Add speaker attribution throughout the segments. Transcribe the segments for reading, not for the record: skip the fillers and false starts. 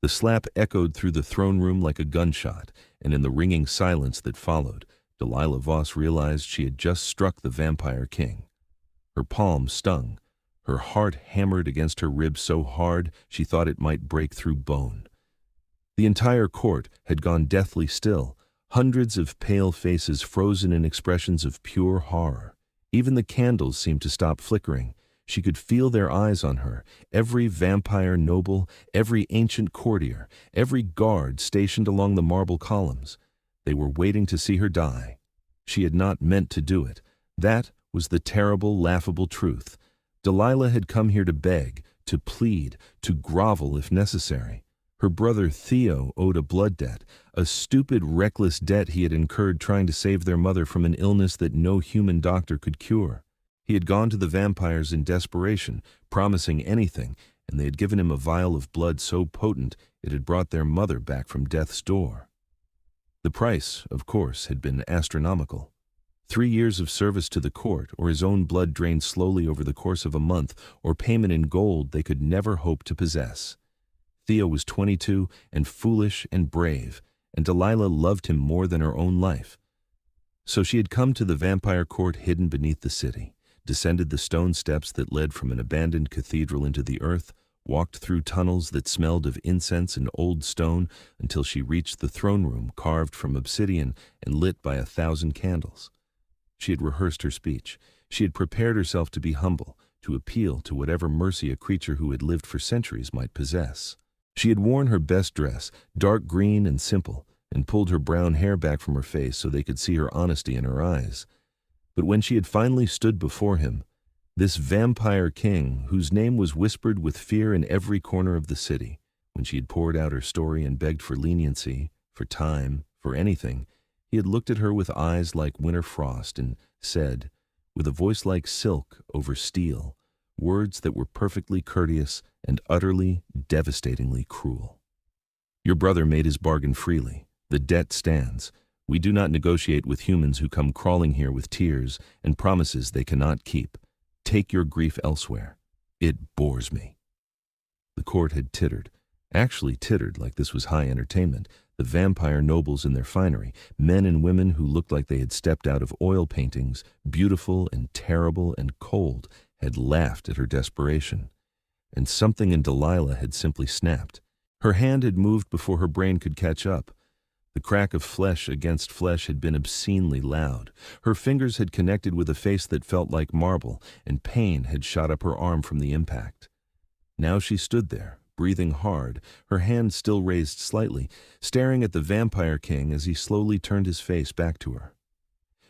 Speaker 1: The slap echoed through the throne room like a gunshot, and in the ringing silence that followed, Delilah Voss realized she had just struck the vampire king. Her palm stung. Her heart hammered against her ribs so hard she thought it might break through bone. The entire court had gone deathly still, hundreds of pale faces frozen in expressions of pure horror. Even the candles seemed to stop flickering. She could feel their eyes on her, every vampire noble, every ancient courtier, every guard stationed along the marble columns. They were waiting to see her die. She had not meant to do it. That was the terrible, laughable truth. Delilah had come here to beg, to plead, to grovel if necessary. Her brother Theo owed a blood debt, a stupid, reckless debt he had incurred trying to save their mother from an illness that no human doctor could cure. He had gone to the vampires in desperation, promising anything, and they had given him a vial of blood so potent it had brought their mother back from death's door. The price, of course, had been astronomical. 3 years of service to the court, or his own blood drained slowly over the course of a month, or payment in gold they could never hope to possess. Theo was 22 and foolish and brave, and Delilah loved him more than her own life. So she had come to the vampire court hidden beneath the city, descended the stone steps that led from an abandoned cathedral into the earth, walked through tunnels that smelled of incense and old stone until she reached the throne room carved from obsidian and lit by 1,000 candles. She had rehearsed her speech. She had prepared herself to be humble, to appeal to whatever mercy a creature who had lived for centuries might possess. She had worn her best dress, dark green and simple, and pulled her brown hair back from her face so they could see her honesty in her eyes. But when she had finally stood before him, this vampire king, whose name was whispered with fear in every corner of the city, when she had poured out her story and begged for leniency, for time, for anything, he had looked at her with eyes like winter frost and said, with a voice like silk over steel, words that were perfectly courteous and utterly, devastatingly cruel. Your brother made his bargain freely. The debt stands. We do not negotiate with humans who come crawling here with tears and promises they cannot keep. Take your grief elsewhere. It bores me. The court had tittered, actually tittered like this was high entertainment. The vampire nobles in their finery, men and women who looked like they had stepped out of oil paintings, beautiful and terrible and cold, had laughed at her desperation. And something in Delilah had simply snapped. Her hand had moved before her brain could catch up. The crack of flesh against flesh had been obscenely loud. Her fingers had connected with a face that felt like marble, and pain had shot up her arm from the impact. Now she stood there, breathing hard, her hand still raised slightly, staring at the vampire king as he slowly turned his face back to her.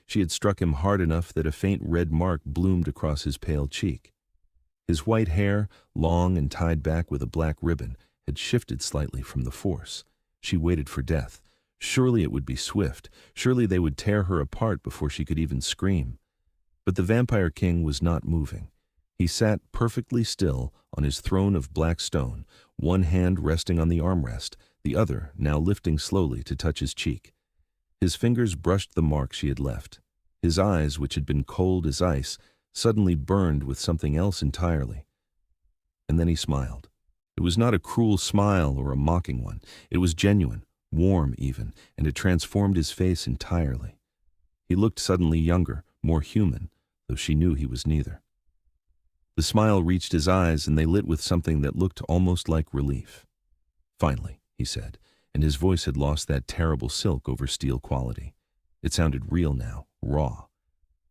Speaker 1: She had struck him hard enough that a faint red mark bloomed across his pale cheek. His white hair, long and tied back with a black ribbon, had shifted slightly from the force. She waited for death. Surely it would be swift. Surely they would tear her apart before she could even scream. But the vampire king was not moving. He sat perfectly still on his throne of black stone, one hand resting on the armrest, the other now lifting slowly to touch his cheek. His fingers brushed the mark she had left. His eyes, which had been cold as ice, suddenly burned with something else entirely. And then he smiled. It was not a cruel smile or a mocking one. It was genuine, warm even, and it transformed his face entirely. He looked suddenly younger, more human, though she knew he was neither. The smile reached his eyes, and they lit with something that looked almost like relief. Finally, he said, and his voice had lost that terrible silk over steel quality. It sounded real now, raw.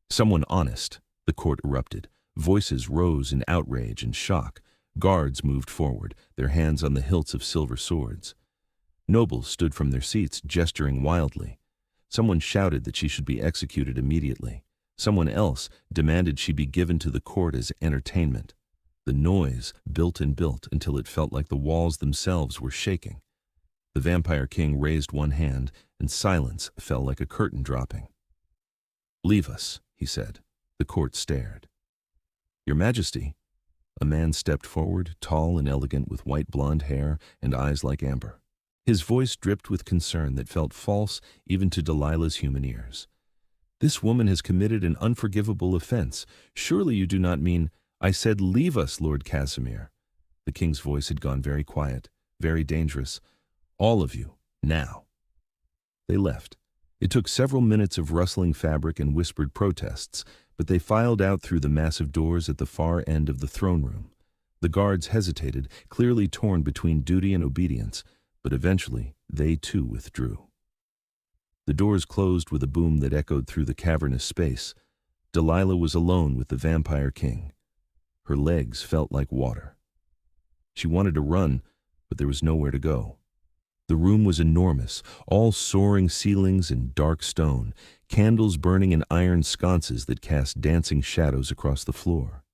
Speaker 1: Someone honest, the court erupted. Voices rose in outrage and shock. Guards moved forward, their hands on the hilts of silver swords. Nobles stood from their seats, gesturing wildly. Someone shouted that she should be executed immediately. Someone else demanded she be given to the court as entertainment. The noise built and built until it felt like the walls themselves were shaking. The vampire king raised one hand, and silence fell like a curtain dropping. "Leave us," he said. The court stared. "Your Majesty." A man stepped forward, tall and elegant, with white blonde hair and eyes like amber. His voice dripped with concern that felt false even to Delilah's human ears. "This woman has committed an unforgivable offense. Surely you do not mean—" "I said leave us, Lord Casimir." The king's voice had gone very quiet, very dangerous. All of you, now." They left. It took several minutes of rustling fabric and whispered protests, but they filed out through the massive doors at the far end of the throne room. The guards hesitated, clearly torn between duty and obedience, but eventually they too withdrew. The doors closed with a boom that echoed through the cavernous space. Delilah was alone with the Vampire King. Her legs felt like water. She wanted to run, but there was nowhere to go. The room was enormous, all soaring ceilings and dark stone, candles burning in iron sconces that cast dancing shadows across the floor.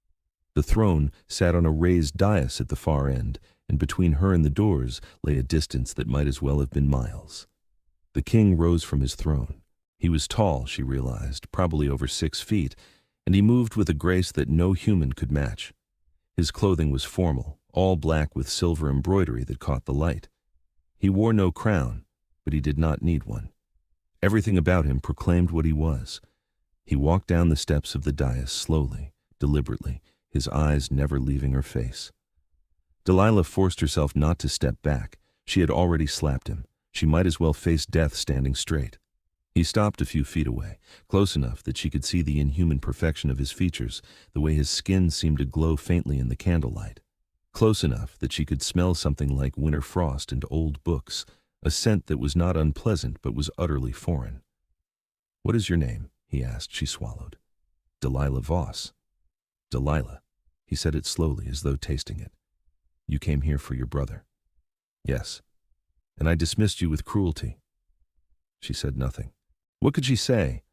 Speaker 1: The throne sat on a raised dais at the far end, and between her and the doors lay a distance that might as well have been miles. The king rose from his throne. He was tall, she realized, probably over 6 feet, and he moved with a grace that no human could match. His clothing was formal, all black with silver embroidery that caught the light. He wore no crown, but he did not need one. Everything about him proclaimed what he was. He walked down the steps of the dais slowly, deliberately, his eyes never leaving her face. Delilah forced herself not to step back. She had already slapped him. She might as well face death standing straight. He stopped a few feet away, close enough that she could see the inhuman perfection of his features, the way his skin seemed to glow faintly in the candlelight. Close enough that she could smell something like winter frost and old books, a scent that was not unpleasant but was utterly foreign. "What is your name?" he asked. She swallowed. "Delilah Voss." "Delilah." He said it slowly, as though tasting it. "You came here for your brother." "Yes. And I dismissed you with cruelty." She said nothing. What could she say?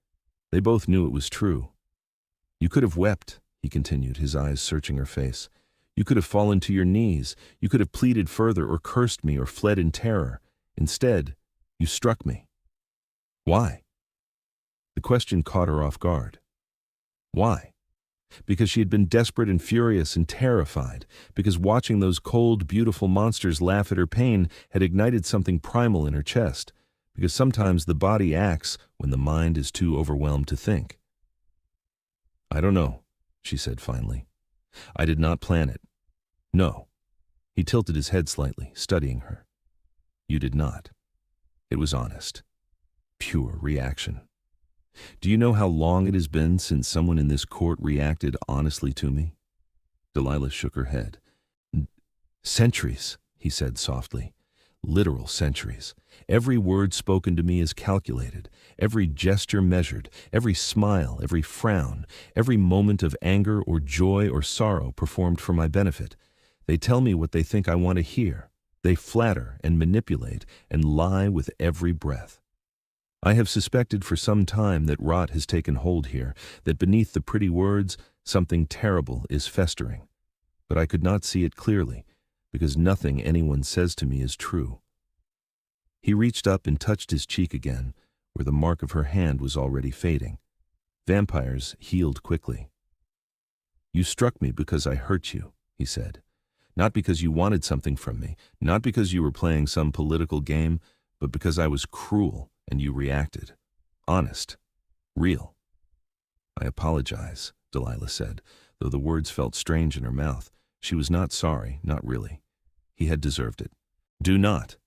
Speaker 1: They both knew it was true. "You could have wept," he continued, his eyes searching her face. "You could have fallen to your knees. You could have pleaded further or cursed me or fled in terror. Instead, you struck me." "Why?" The question caught her off guard. Why? Because she had been desperate and furious and terrified, because watching those cold, beautiful monsters laugh at her pain had ignited something primal in her chest, because sometimes the body acts when the mind is too overwhelmed to think. "I don't know," she said finally. "I did not plan it." "No." He tilted his head slightly, studying her. "You did not." It was honest. Pure reaction. "Do you know how long it has been since someone in this court reacted honestly to me?" Delilah shook her head. "Centuries," he said softly. "Literal centuries. Every word spoken to me is calculated, every gesture measured, every smile, every frown, every moment of anger or joy or sorrow performed for my benefit. They tell me what they think I want to hear. They flatter and manipulate and lie with every breath. I have suspected for some time that rot has taken hold here, that beneath the pretty words something terrible is festering. But I could not see it clearly, because nothing anyone says to me is true." He reached up and touched his cheek again, where the mark of her hand was already fading. Vampires healed quickly. "You struck me because I hurt you," he said. "Not because you wanted something from me, not because you were playing some political game, but because I was cruel and you reacted. Honest. Real." "I apologize," Delilah said, though the words felt strange in her mouth. She was not sorry, not really. He had deserved it. "Do not."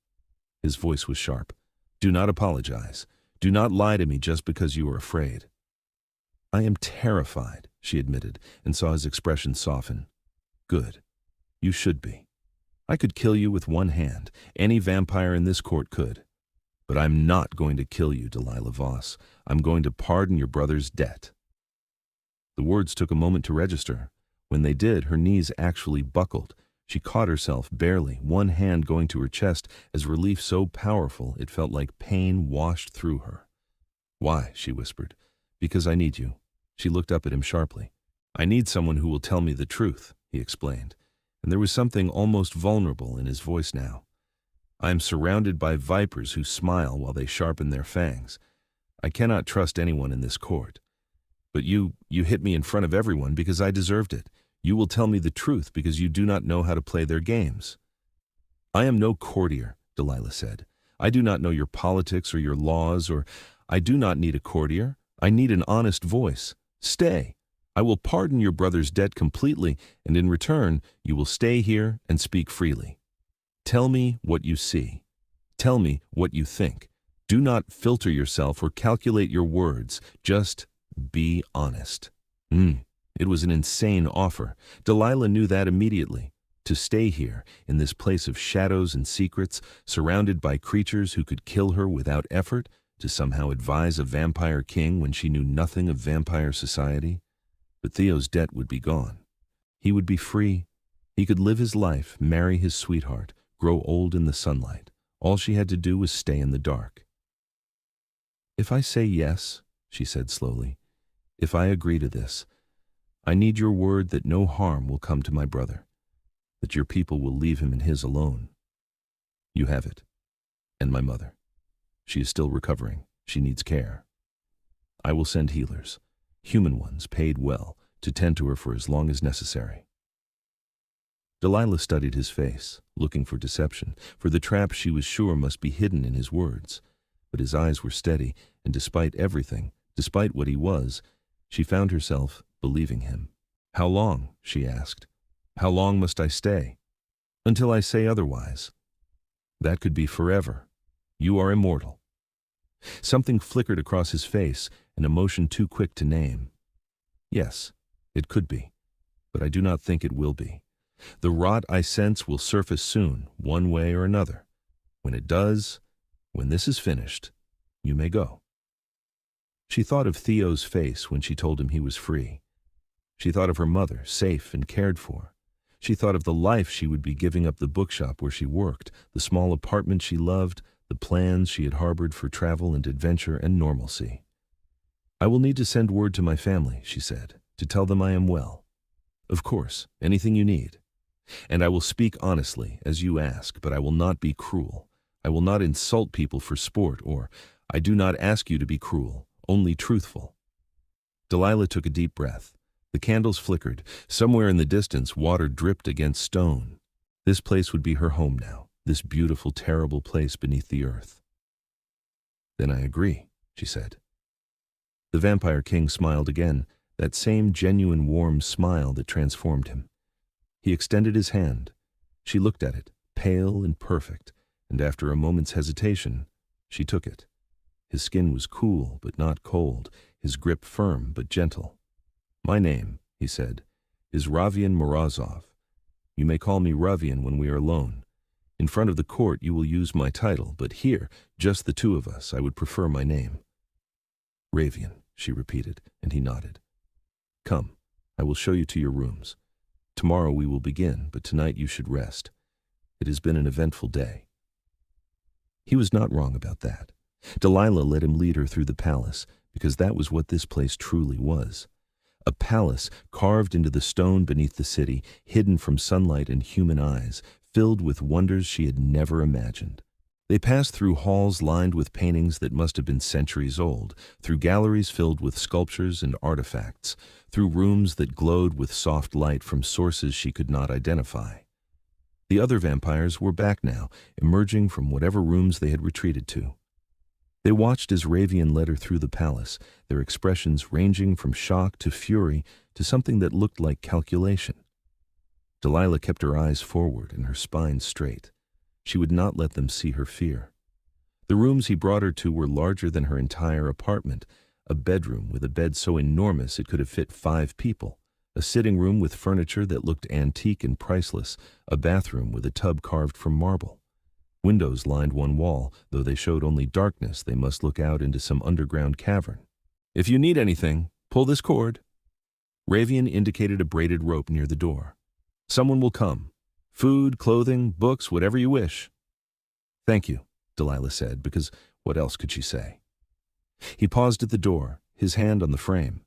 Speaker 1: His voice was sharp. "Do not apologize. Do not lie to me just because you are afraid." "I am terrified," she admitted, and saw his expression soften. "Good. You should be. I could kill you with one hand. Any vampire in this court could. But I'm not going to kill you, Delilah Voss. I'm going to pardon your brother's debt." The words took a moment to register. When they did, her knees actually buckled. She caught herself barely, one hand going to her chest as relief so powerful it felt like pain washed through her. "Why?" she whispered. "Because I need you." She looked up at him sharply. "I need someone who will tell me the truth," he explained, and there was something almost vulnerable in his voice now. "I am surrounded by vipers who smile while they sharpen their fangs. I cannot trust anyone in this court. But you hit me in front of everyone because I deserved it. You will tell me the truth because you do not know how to play their games." "I am no courtier," Delilah said. "I do not know your politics or your laws, or I do not need a courtier. I need an honest voice. Stay. I will pardon your brother's debt completely, and in return, you will stay here and speak freely. Tell me what you see. Tell me what you think. Do not filter yourself or calculate your words. Just be honest. It was an insane offer. Delilah knew that immediately. To stay here, in this place of shadows and secrets, surrounded by creatures who could kill her without effort, to somehow advise a vampire king when she knew nothing of vampire society. But Theo's debt would be gone. He would be free. He could live his life, marry his sweetheart, grow old in the sunlight. All she had to do was stay in the dark. "If I say yes," she said slowly, "if I agree to this, I need your word that no harm will come to my brother, that your people will leave him and his alone. You have it. And my mother. She is still recovering. She needs care. I will send healers, human ones paid well, to tend to her for as long as necessary." Delilah studied his face, looking for deception, for the trap she was sure must be hidden in his words. But his eyes were steady, and despite everything, despite what he was, she found herself believing him. "How long?" she asked. "How long must I stay?" "Until I say otherwise." "That could be forever. You are immortal." Something flickered across his face, an emotion too quick to name. "Yes, it could be, but I do not think it will be. The rot I sense will surface soon, one way or another. When it does, when this is finished, you may go." She thought of Theo's face when she told him he was free. She thought of her mother, safe and cared for. She thought of the life she would be giving up, the bookshop where she worked, the small apartment she loved, the plans she had harbored for travel and adventure and normalcy. "I will need to send word to my family," she said, "to tell them I am well. Of course, anything you need. And I will speak honestly, as you ask, but I will not be cruel. I will not insult people for sport, or I do not ask you to be cruel, only truthful." Delilah took a deep breath. The candles flickered. Somewhere in the distance, water dripped against stone. This place would be her home now, this beautiful, terrible place beneath the earth. "Then I agree," she said. The vampire king smiled again, that same genuine warm smile that transformed him. He extended his hand. She looked at it, pale and perfect, and after a moment's hesitation, she took it. His skin was cool but not cold, his grip firm but gentle. "My name," he said, "is Ravian Morozov. You may call me Ravian when we are alone. In front of the court you will use my title, but here, just the two of us, I would prefer my name." "Ravian," she repeated, and he nodded. "Come, I will show you to your rooms. Tomorrow we will begin, but tonight you should rest. It has been an eventful day." He was not wrong about that. Delilah let him lead her through the palace, because that was what this place truly was. A palace carved into the stone beneath the city, hidden from sunlight and human eyes, filled with wonders she had never imagined. They passed through halls lined with paintings that must have been centuries old, through galleries filled with sculptures and artifacts, through rooms that glowed with soft light from sources she could not identify. The other vampires were back now, emerging from whatever rooms they had retreated to. They watched as Ravian led her through the palace, their expressions ranging from shock to fury to something that looked like calculation. Delilah kept her eyes forward and her spine straight. She would not let them see her fear. The rooms he brought her to were larger than her entire apartment, a bedroom with a bed so enormous it could have fit 5 people, a sitting room with furniture that looked antique and priceless, a bathroom with a tub carved from marble. Windows lined one wall, though they showed only darkness. They must look out into some underground cavern. "If you need anything, pull this cord." Ravian indicated a braided rope near the door. "Someone will come. Food, clothing, books, whatever you wish." "Thank you," Delilah said, because what else could she say? He paused at the door, his hand on the frame.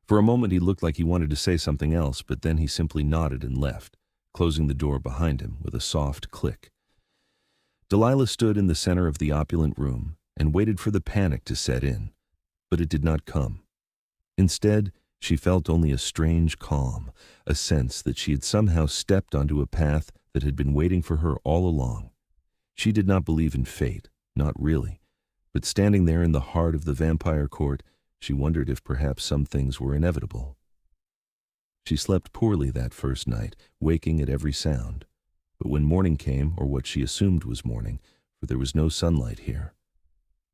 Speaker 1: For a moment he looked like he wanted to say something else, but then he simply nodded and left, closing the door behind him with a soft click. Delilah stood in the center of the opulent room and waited for the panic to set in, but it did not come. Instead, she felt only a strange calm, a sense that she had somehow stepped onto a path that had been waiting for her all along. She did not believe in fate, not really, but standing there in the heart of the vampire court, she wondered if perhaps some things were inevitable. She slept poorly that first night, waking at every sound. But when morning came, or what she assumed was morning, for there was no sunlight here,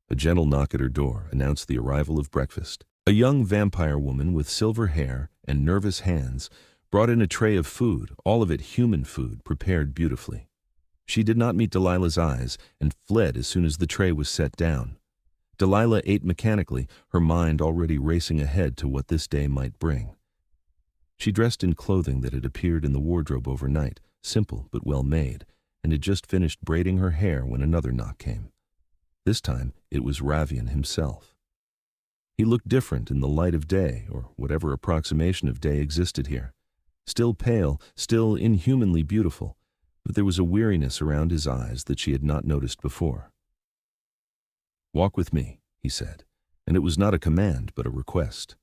Speaker 1: a gentle knock at her door announced the arrival of breakfast. A young vampire woman with silver hair and nervous hands brought in a tray of food, all of it human food, prepared beautifully. She did not meet Delilah's eyes and fled as soon as the tray was set down. Delilah ate mechanically, her mind already racing ahead to what this day might bring. She dressed in clothing that had appeared in the wardrobe overnight, simple but well made, and had just finished braiding her hair when another knock came. This time it was Ravian himself. He looked different in the light of day, or whatever approximation of day existed here. Still pale, still inhumanly beautiful, but there was a weariness around his eyes that she had not noticed before. "Walk with me," he said, and it was not a command but a request.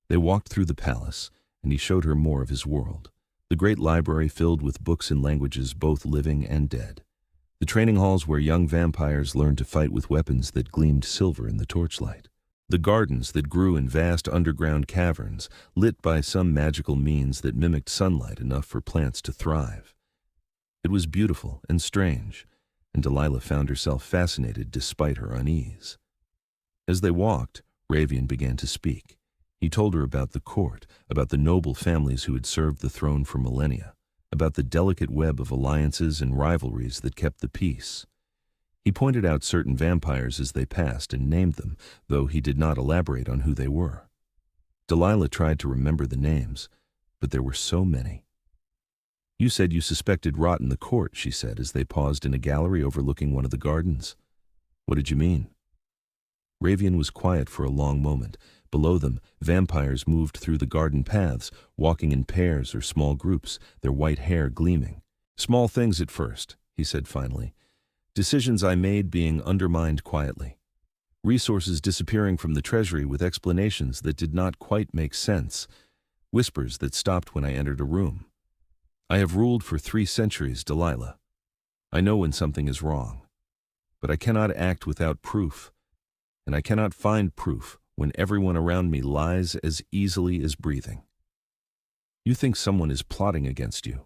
Speaker 1: They walked through the palace, and he showed her more of his world, the great library filled with books in languages both living and dead, the training halls where young vampires learned to fight with weapons that gleamed silver in the torchlight, the gardens that grew in vast underground caverns, lit by some magical means that mimicked sunlight enough for plants to thrive. It was beautiful and strange, and Delilah found herself fascinated despite her unease. As they walked, Ravian began to speak. He told her about the court, about the noble families who had served the throne for millennia, about the delicate web of alliances and rivalries that kept the peace. He pointed out certain vampires as they passed and named them, though he did not elaborate on who they were. Delilah tried to remember the names, but there were so many. "You said you suspected rot in the court," she said as they paused in a gallery overlooking one of the gardens. "What did you mean?" Ravian was quiet for a long moment. Below them, vampires moved through the garden paths, walking in pairs or small groups, their white hair gleaming. "Small things at first," he said finally. "Decisions I made being undermined quietly. Resources disappearing from the treasury with explanations that did not quite make sense. Whispers that stopped when I entered a room. I have ruled for 3 centuries, Delilah. I know when something is wrong. But I cannot act without proof, and I cannot find proof when everyone around me lies as easily as breathing. You think someone is plotting against you.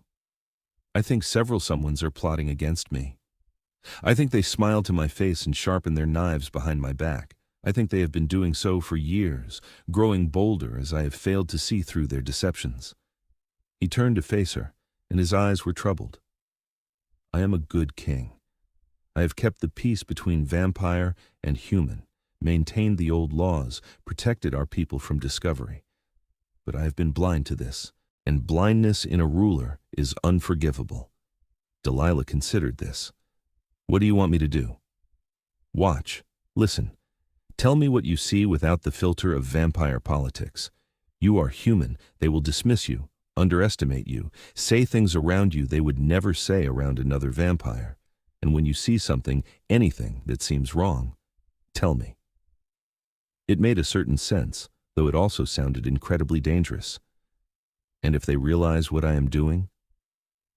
Speaker 1: I think several someones are plotting against me. I think they smile to my face and sharpen their knives behind my back. I think they have been doing so for years, growing bolder as I have failed to see through their deceptions." He turned to face her, and his eyes were troubled. "I am a good king. I have kept the peace between vampire and human, maintained the old laws, protected our people from discovery. But I have been blind to this, and blindness in a ruler is unforgivable." Delilah considered this. "What do you want me to do?" "Watch. Listen. Tell me what you see without the filter of vampire politics. You are human. They will dismiss you, underestimate you, say things around you they would never say around another vampire. And when you see something, anything that seems wrong, tell me." It made a certain sense, though it also sounded incredibly dangerous. "And if they realize what I am doing,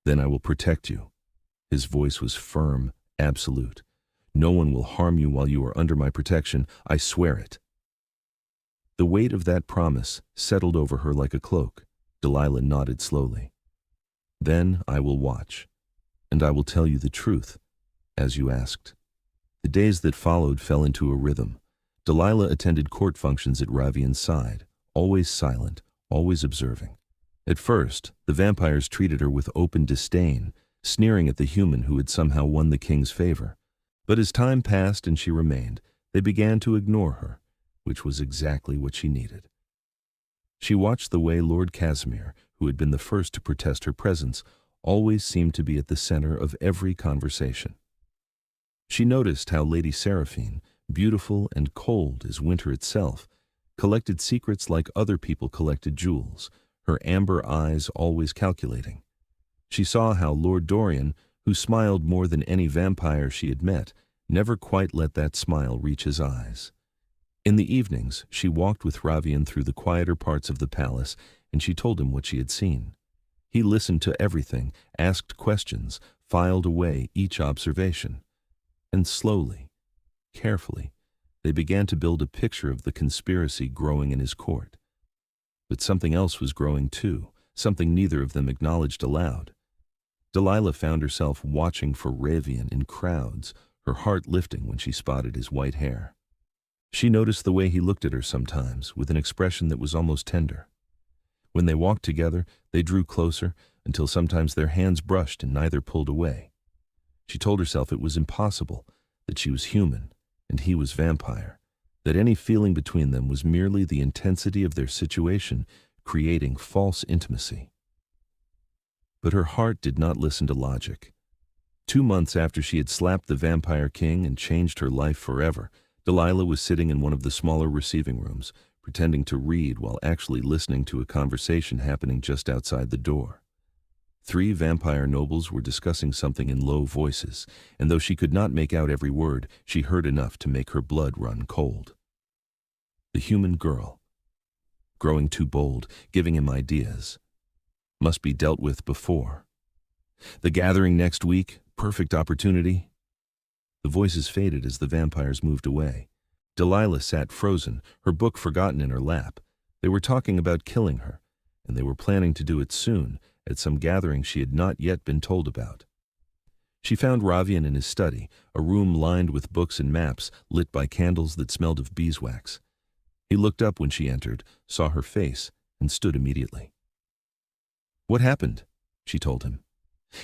Speaker 1: then I will protect you." His voice was firm, absolute. "No one will harm you while you are under my protection, I swear it." The weight of that promise settled over her like a cloak. Delilah nodded slowly. "Then I will watch, and I will tell you the truth, as you asked." The days that followed fell into a rhythm. Delilah attended court functions at Ravian's side, always silent, always observing. At first, the vampires treated her with open disdain, sneering at the human who had somehow won the king's favor. But as time passed and she remained, they began to ignore her, which was exactly what she needed. She watched the way Lord Casimir, who had been the first to protest her presence, always seemed to be at the center of every conversation. She noticed how Lady Seraphine, beautiful and cold as winter itself, collected secrets like other people collected jewels, her amber eyes always calculating. She saw how Lord Dorian, who smiled more than any vampire she had met, never quite let that smile reach his eyes. In the evenings, she walked with Ravian through the quieter parts of the palace, and she told him what she had seen. He listened to everything, asked questions, filed away each observation. And slowly, carefully, they began to build a picture of the conspiracy growing in his court. But something else was growing too, something neither of them acknowledged aloud. Delilah found herself watching for Ravian in crowds, her heart lifting when she spotted his white hair. She noticed the way he looked at her sometimes, with an expression that was almost tender. When they walked together, they drew closer, until sometimes their hands brushed and neither pulled away. She told herself it was impossible, that she was human, and he was vampire, that any feeling between them was merely the intensity of their situation, creating false intimacy. But her heart did not listen to logic. 2 months after she had slapped the vampire king and changed her life forever, Delilah was sitting in one of the smaller receiving rooms, pretending to read while actually listening to a conversation happening just outside the door. 3 vampire nobles were discussing something in low voices, and though she could not make out every word, she heard enough to make her blood run cold. The human girl, growing too bold, giving him ideas, must be dealt with before. The gathering next week, perfect opportunity. The voices faded as the vampires moved away. Delilah sat frozen, her book forgotten in her lap. They were talking about killing her, and they were planning to do it soon, at some gathering she had not yet been told about. She found Ravian in his study, a room lined with books and maps, lit by candles that smelled of beeswax. He looked up when she entered, saw her face, and stood immediately. "What happened?" she told him.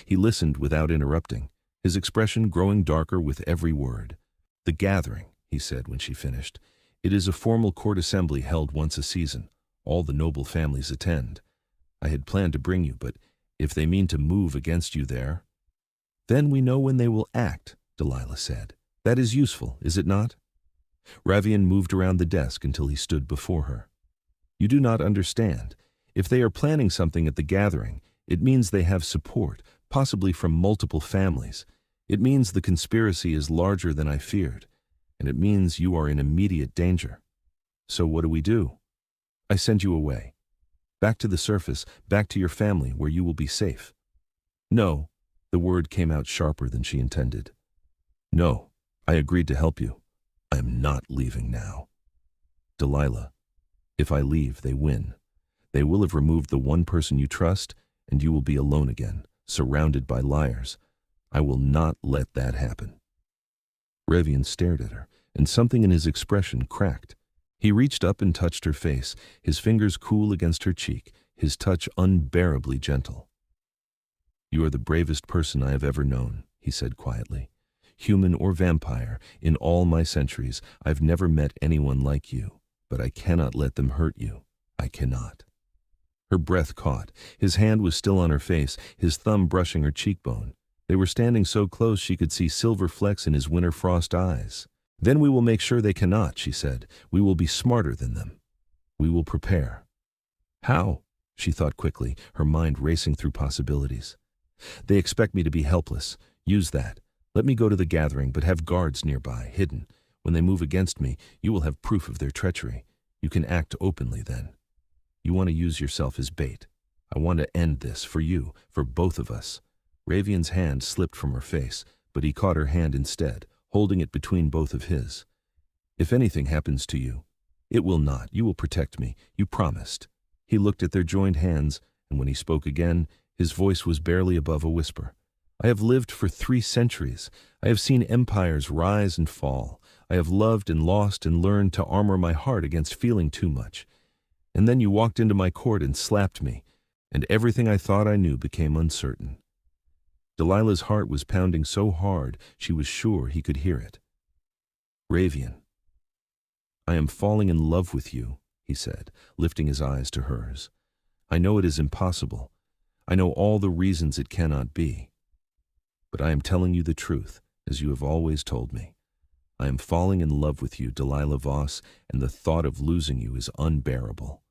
Speaker 1: He listened without interrupting, his expression growing darker with every word. "The gathering," he said when she finished. "It is a formal court assembly held once a season. All the noble families attend. I had planned to bring you, but if they mean to move against you there—" "Then we know when they will act," Delilah said. "That is useful, is it not?" Ravian moved around the desk until he stood before her. "You do not understand. If they are planning something at the gathering, it means they have support, possibly from multiple families. It means the conspiracy is larger than I feared, and it means you are in immediate danger. So what do? I send you away. Back to the surface, back to your family where you will be safe." "No," the word came out sharper than she intended. "No, I agreed to help you. I am not leaving now." "Delilah, if I leave, they win. They will have removed the one person you trust, and you will be alone again, surrounded by liars. I will not let that happen." Ravian stared at her, and something in his expression cracked. He reached up and touched her face, his fingers cool against her cheek, his touch unbearably gentle. "You are the bravest person I have ever known," he said quietly. "Human or vampire, in all my centuries, I've never met anyone like you, but I cannot let them hurt you. I cannot." Her breath caught. His hand was still on her face, his thumb brushing her cheekbone. They were standing so close she could see silver flecks in his winter frost eyes. "Then we will make sure they cannot," she said. "We will be smarter than them. We will prepare." "How?" she thought quickly, her mind racing through possibilities. "They expect me to be helpless. Use that. Let me go to the gathering, but have guards nearby, hidden. When they move against me, you will have proof of their treachery. You can act openly then. You want to use yourself as bait. I want to end this for you, for both of us." Ravian's hand slipped from her face, but he caught her hand instead, holding it between both of his. "If anything happens to you—" "It will not. You will protect me. You promised." He looked at their joined hands, and when he spoke again, his voice was barely above a whisper. "I have lived for 3 centuries. I have seen empires rise and fall. I have loved and lost and learned to armor my heart against feeling too much. And then you walked into my court and slapped me, and everything I thought I knew became uncertain." Delilah's heart was pounding so hard she was sure he could hear it. "Ravian, I am falling in love with you," he said, lifting his eyes to hers. "I know it is impossible. I know all the reasons it cannot be. But I am telling you the truth, as you have always told me. I am falling in love with you, Delilah Voss, and the thought of losing you is unbearable."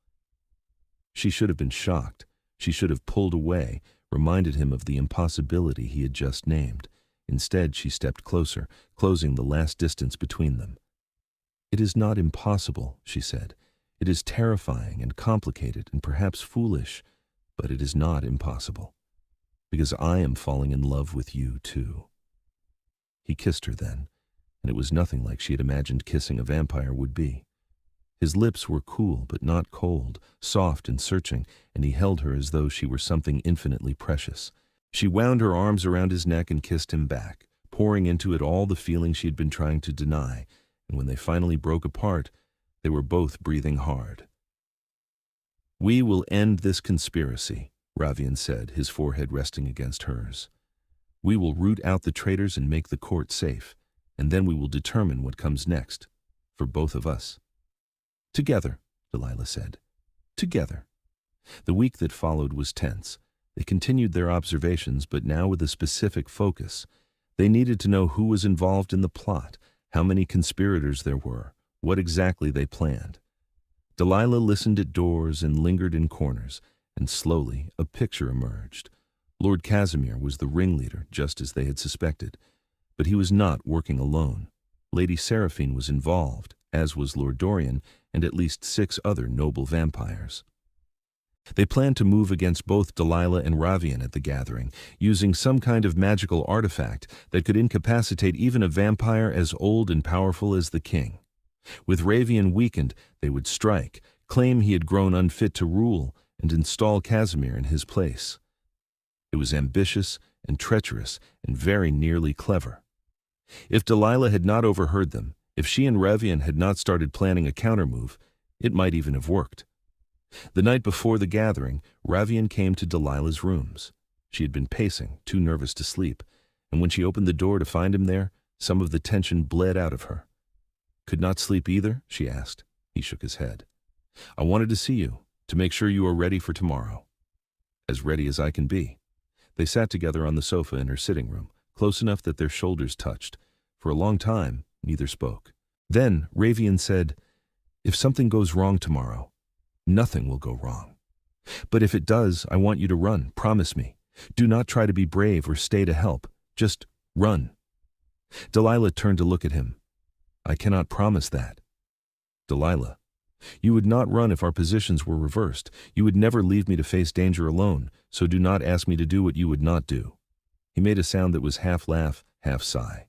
Speaker 1: She should have been shocked. She should have pulled away, reminded him of the impossibility he had just named. Instead, she stepped closer, closing the last distance between them. "It is not impossible," she said. "It is terrifying and complicated and perhaps foolish, but it is not impossible. Because I am falling in love with you, too." He kissed her then, and it was nothing like she had imagined kissing a vampire would be. His lips were cool but not cold, soft and searching, and he held her as though she were something infinitely precious. She wound her arms around his neck and kissed him back, pouring into it all the feelings she had been trying to deny, and when they finally broke apart, they were both breathing hard. "We will end this conspiracy," Ravian said, his forehead resting against hers. "We will root out the traitors and make the court safe, and then we will determine what comes next, for both of us." "Together," Delilah said. "Together." The week that followed was tense. They continued their observations, but now with a specific focus. They needed to know who was involved in the plot, how many conspirators there were, what exactly they planned. Delilah listened at doors and lingered in corners, and slowly a picture emerged. Lord Casimir was the ringleader, just as they had suspected. But he was not working alone. Lady Seraphine was involved, as was Lord Dorian, and at least 6 other noble vampires. They planned to move against both Delilah and Ravian at the gathering, using some kind of magical artifact that could incapacitate even a vampire as old and powerful as the king. With Ravian weakened, they would strike, claim he had grown unfit to rule, and install Casimir in his place. It was ambitious and treacherous and very nearly clever. If Delilah had not overheard them, if she and Ravian had not started planning a countermove, it might even have worked. The night before the gathering, Ravian came to Delilah's rooms. She had been pacing, too nervous to sleep, and when she opened the door to find him there, some of the tension bled out of her. "Could not sleep either?" she asked. He shook his head. "I wanted to see you, to make sure you are ready for tomorrow." "As ready as I can be." They sat together on the sofa in her sitting room, close enough that their shoulders touched. For a long time, neither spoke. Then Ravian said, "If something goes wrong tomorrow, nothing will go wrong. But if it does, I want you to run, promise me. Do not try to be brave or stay to help. Just run." Delilah turned to look at him. "I cannot promise that." "Delilah, you would not run if our positions were reversed. You would never leave me to face danger alone, so do not ask me to do what you would not do." He made a sound that was half laugh, half sigh.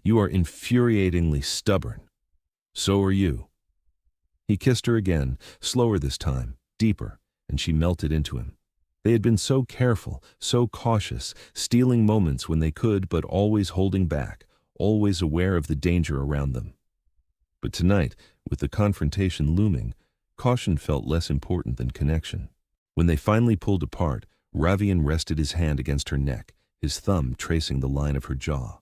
Speaker 1: "You are infuriatingly stubborn. So are you." He kissed her again, slower this time, deeper, and she melted into him. They had been so careful, so cautious, stealing moments when they could, but always holding back, always aware of the danger around them. But tonight, with the confrontation looming, caution felt less important than connection. When they finally pulled apart, Ravian rested his hand against her neck, his thumb tracing the line of her jaw.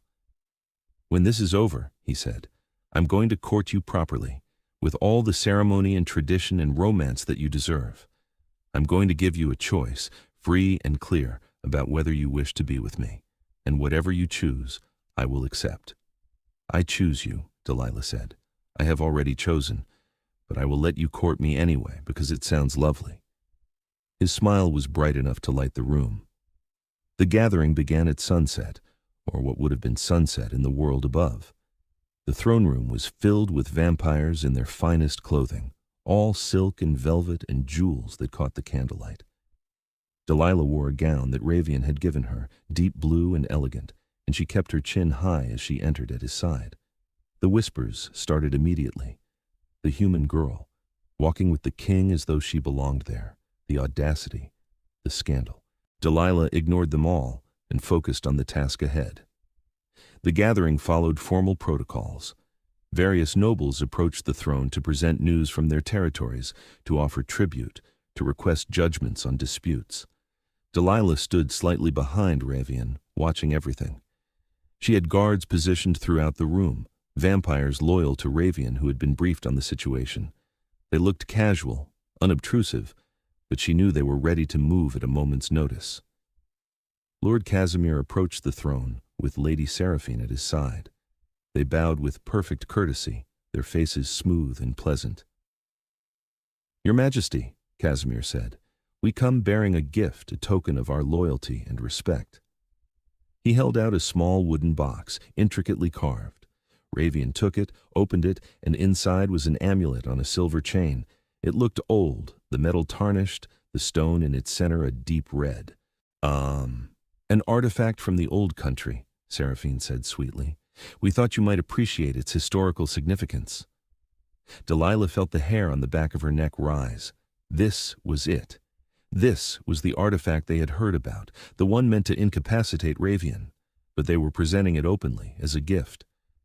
Speaker 1: "When this is over," he said, "I'm going to court you properly, with all the ceremony and tradition and romance that you deserve. I'm going to give you a choice, free and clear, about whether you wish to be with me, and whatever you choose, I will accept." "I choose you," Delilah said. "I have already chosen, but I will let you court me anyway, because it sounds lovely." His smile was bright enough to light the room. The gathering began at sunset, or what would have been sunset in the world above. The throne room was filled with vampires in their finest clothing, all silk and velvet and jewels that caught the candlelight. Delilah wore a gown that Ravian had given her, deep blue and elegant, and she kept her chin high as she entered at his side. The whispers started immediately. The human girl, walking with the king as though she belonged there, the audacity, the scandal. Delilah ignored them all and focused on the task ahead. The gathering followed formal protocols. Various nobles approached the throne to present news from their territories, to offer tribute, to request judgments on disputes. Delilah stood slightly behind Ravian, watching everything. She had guards positioned throughout the room, vampires loyal to Ravian who had been briefed on the situation. They looked casual, unobtrusive, but she knew they were ready to move at a moment's notice. Lord Casimir approached the throne, with Lady Seraphine at his side. They bowed with perfect courtesy, their faces smooth and pleasant. "Your Majesty," Casimir said, "we come bearing a gift, a token of our loyalty and respect." He held out a small wooden box, intricately carved. Ravian took it, opened it, and inside was an amulet on a silver chain. It looked old, the metal tarnished, the stone in its center a deep red. An artifact from the old country," Seraphine said sweetly. "We thought you might appreciate its historical significance." Delilah felt the hair on the back of her neck rise. This was it. This was the artifact they had heard about, the one meant to incapacitate Ravian. But they were presenting it openly, as a gift.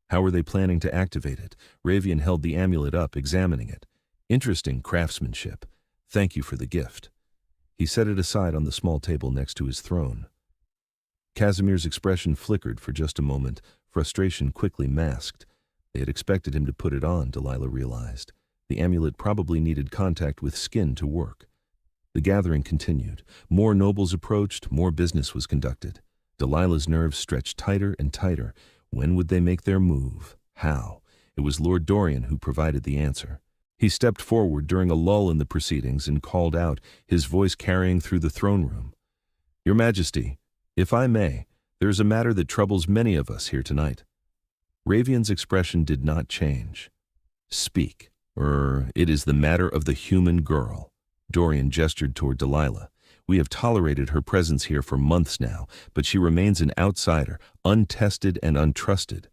Speaker 1: How were they planning to activate it? Ravian held the amulet up, examining it. Interesting craftsmanship. Thank you for the gift. He set it aside on the small table next to his throne. Casimir's expression flickered for just a moment, frustration quickly masked. They had expected him to put it on, Delilah realized. The amulet probably needed contact with skin to work. The gathering continued. More nobles approached, more business was conducted. Delilah's nerves stretched tighter and tighter. When would they make their move? How? It was Lord Dorian who provided the answer. He stepped forward during a lull in the proceedings and called out, his voice carrying through the throne room. Your Majesty, if I may, there is a matter that troubles many of us here tonight. Ravian's expression did not change. Speak. It is the matter of the human girl. Dorian gestured toward Delilah. We have tolerated her presence here for months now, but she remains an outsider, untested and untrusted.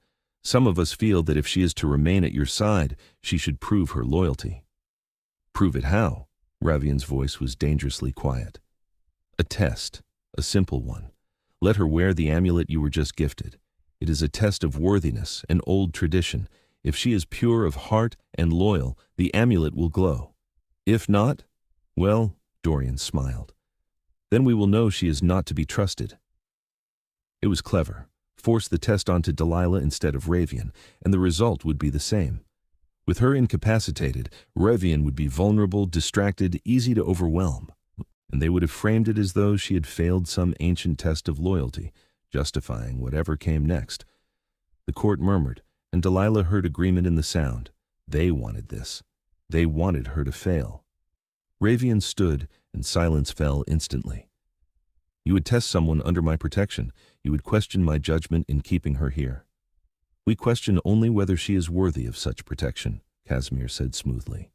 Speaker 1: Some of us feel that if she is to remain at your side, she should prove her loyalty. Prove it how? Ravian's voice was dangerously quiet. A test, a simple one. Let her wear the amulet you were just gifted. It is a test of worthiness, an old tradition. If she is pure of heart and loyal, the amulet will glow. If not, well, Dorian smiled. Then we will know she is not to be trusted. It was clever. Force the test onto Delilah instead of Ravian, and the result would be the same. With her incapacitated, Ravian would be vulnerable, distracted, easy to overwhelm. And they would have framed it as though she had failed some ancient test of loyalty, justifying whatever came next. The court murmured, and Delilah heard agreement in the sound. They wanted this. They wanted her to fail. Ravian stood, and silence fell instantly. You would test someone under my protection. You would question my judgment in keeping her here. We question only whether she is worthy of such protection, Casimir said smoothly.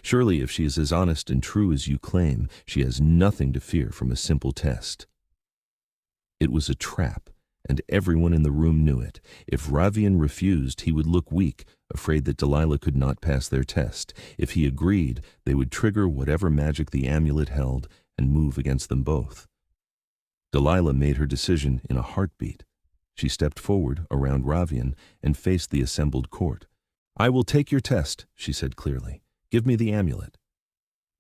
Speaker 1: Surely if she is as honest and true as you claim, she has nothing to fear from a simple test. It was a trap, and everyone in the room knew it. If Ravian refused, he would look weak, afraid that Delilah could not pass their test. If he agreed, they would trigger whatever magic the amulet held and move against them both. Delilah made her decision in a heartbeat. She stepped forward around Ravian and faced the assembled court. I will take your test, she said clearly. Give me the amulet.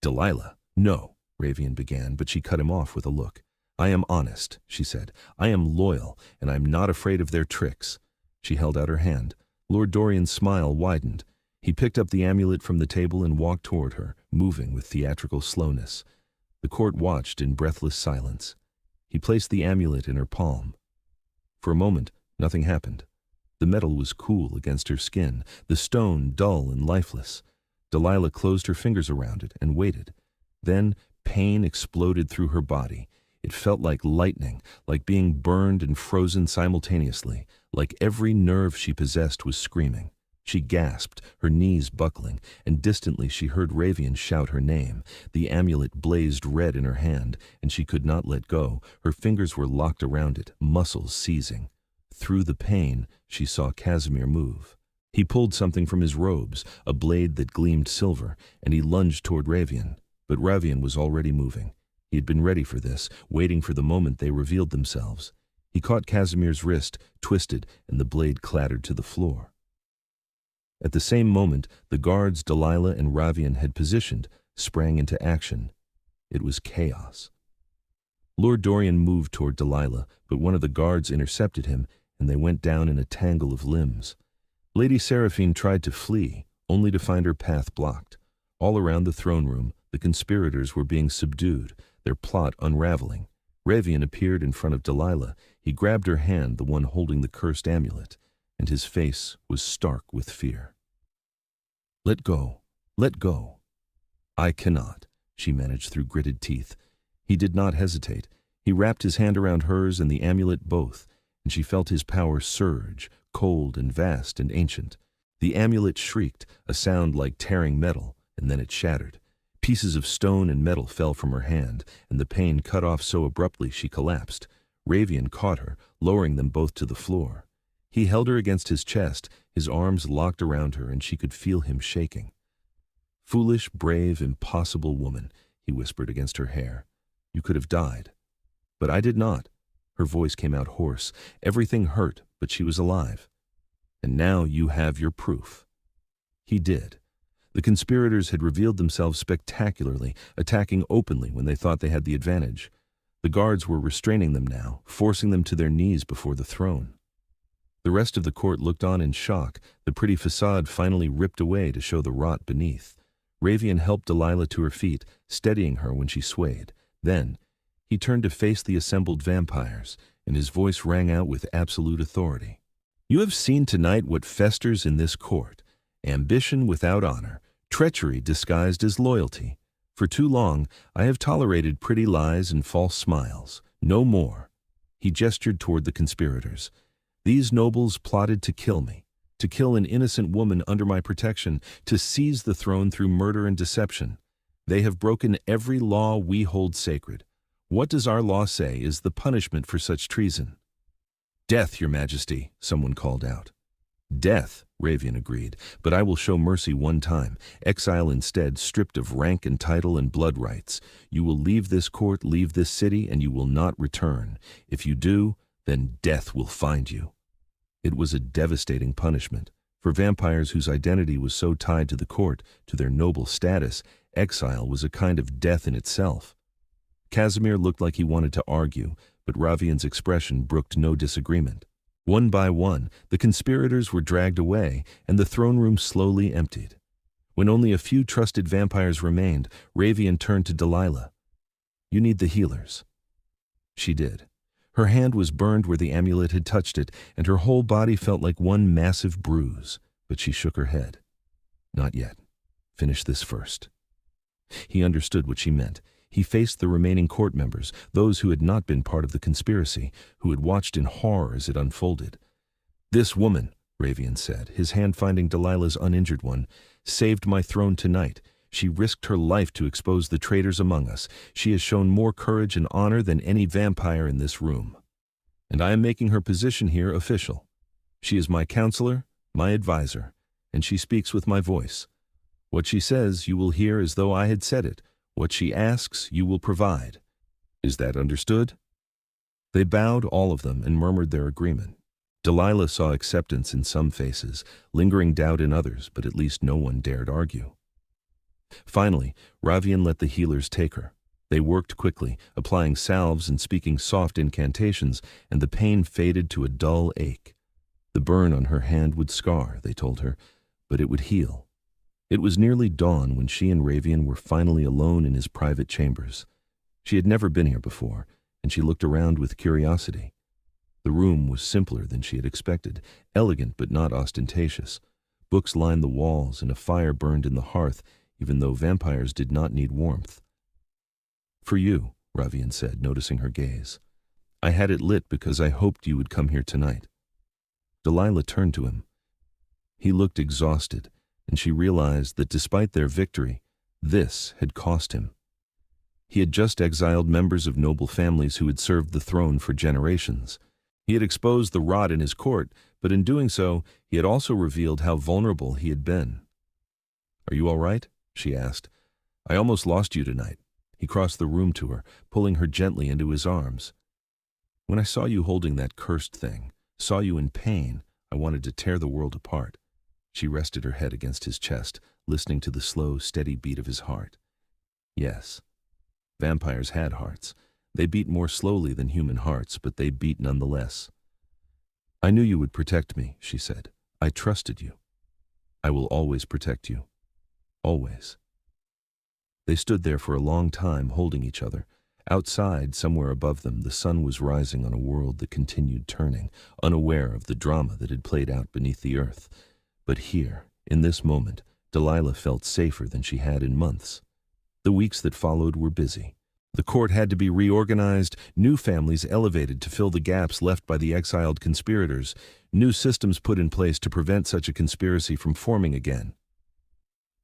Speaker 1: Delilah, no, Ravian began, but she cut him off with a look. I am honest, she said. I am loyal, and I am not afraid of their tricks. She held out her hand. Lord Dorian's smile widened. He picked up the amulet from the table and walked toward her, moving with theatrical slowness. The court watched in breathless silence. He placed the amulet in her palm. For a moment, nothing happened. The metal was cool against her skin, the stone dull and lifeless. Delilah closed her fingers around it and waited. Then pain exploded through her body. It felt like lightning, like being burned and frozen simultaneously, like every nerve she possessed was screaming. She gasped, her knees buckling, and distantly she heard Ravian shout her name. The amulet blazed red in her hand, and she could not let go. Her fingers were locked around it, muscles seizing. Through the pain, she saw Casimir move. He pulled something from his robes, a blade that gleamed silver, and he lunged toward Ravian. But Ravian was already moving. He had been ready for this, waiting for the moment they revealed themselves. He caught Casimir's wrist, twisted, and the blade clattered to the floor. At the same moment, the guards Delilah and Ravian had positioned sprang into action. It was chaos. Lord Dorian moved toward Delilah, but one of the guards intercepted him, and they went down in a tangle of limbs. Lady Seraphine tried to flee, only to find her path blocked. All around the throne room, the conspirators were being subdued, their plot unraveling. Ravian appeared in front of Delilah. He grabbed her hand, the one holding the cursed amulet, and his face was stark with fear. Let go. Let go. I cannot, she managed through gritted teeth. He did not hesitate. He wrapped his hand around hers and the amulet both, and she felt his power surge, cold and vast and ancient. The amulet shrieked, a sound like tearing metal, and then it shattered. Pieces of stone and metal fell from her hand, and the pain cut off so abruptly she collapsed. Ravian caught her, lowering them both to the floor. He held her against his chest, his arms locked around her, and she could feel him shaking. Foolish, brave, impossible woman, he whispered against her hair. You could have died. But I did not. Her voice came out hoarse. Everything hurt, but she was alive. And now you have your proof. He did. The conspirators had revealed themselves spectacularly, attacking openly when they thought they had the advantage. The guards were restraining them now, forcing them to their knees before the throne. The rest of the court looked on in shock, the pretty facade finally ripped away to show the rot beneath. Ravian helped Delilah to her feet, steadying her when she swayed. Then, he turned to face the assembled vampires, and his voice rang out with absolute authority. You have seen tonight what festers in this court: ambition without honor, treachery disguised as loyalty. For too long, I have tolerated pretty lies and false smiles. No more. He gestured toward the conspirators. These nobles plotted to kill me, to kill an innocent woman under my protection, to seize the throne through murder and deception. They have broken every law we hold sacred. What does our law say is the punishment for such treason? Death, Your Majesty, someone called out. Death, Ravian agreed, but I will show mercy one time. Exile instead, stripped of rank and title and blood rights. You will leave this court, leave this city, and you will not return. If you do, then death will find you. It was a devastating punishment. For vampires whose identity was so tied to the court, to their noble status, exile was a kind of death in itself. Casimir looked like he wanted to argue, but Ravian's expression brooked no disagreement. One by one, the conspirators were dragged away, and the throne room slowly emptied. When only a few trusted vampires remained, Ravian turned to Delilah. You need the healers. She did. Her hand was burned where the amulet had touched it, and her whole body felt like one massive bruise, but she shook her head. Not yet. Finish this first. He understood what she meant. He faced the remaining court members, those who had not been part of the conspiracy, who had watched in horror as it unfolded. This woman, Ravian said, his hand finding Delilah's uninjured one, saved my throne tonight. She risked her life to expose the traitors among us. She has shown more courage and honor than any vampire in this room. And I am making her position here official. She is my counselor, my advisor, and she speaks with my voice. What she says you will hear as though I had said it. What she asks you will provide. Is that understood? They bowed, all of them, and murmured their agreement. Delilah saw acceptance in some faces, lingering doubt in others, but at least no one dared argue. Finally, Ravian let the healers take her. They worked quickly, applying salves and speaking soft incantations, and the pain faded to a dull ache. The burn on her hand would scar, they told her, but it would heal. It was nearly dawn when she and Ravian were finally alone in his private chambers. She had never been here before, and she looked around with curiosity. The room was simpler than she had expected, elegant but not ostentatious. Books lined the walls, and a fire burned in the hearth, even though vampires did not need warmth. For you, Ravian said, noticing her gaze. I had it lit because I hoped you would come here tonight. Delilah turned to him. He looked exhausted, and she realized that despite their victory, this had cost him. He had just exiled members of noble families who had served the throne for generations. He had exposed the rot in his court, but in doing so, he had also revealed how vulnerable he had been. Are you all right? She asked. I almost lost you tonight. He crossed the room to her, pulling her gently into his arms. When I saw you holding that cursed thing, saw you in pain, I wanted to tear the world apart. She rested her head against his chest, listening to the slow, steady beat of his heart. Yes, vampires had hearts. They beat more slowly than human hearts, but they beat nonetheless. I knew you would protect me, she said. I trusted you. I will always protect you. Always. They stood there for a long time, holding each other. Outside, somewhere above them, the sun was rising on a world that continued turning, unaware of the drama that had played out beneath the earth. But here, in this moment, Delilah felt safer than she had in months. The weeks that followed were busy. The court had to be reorganized, new families elevated to fill the gaps left by the exiled conspirators, new systems put in place to prevent such a conspiracy from forming again.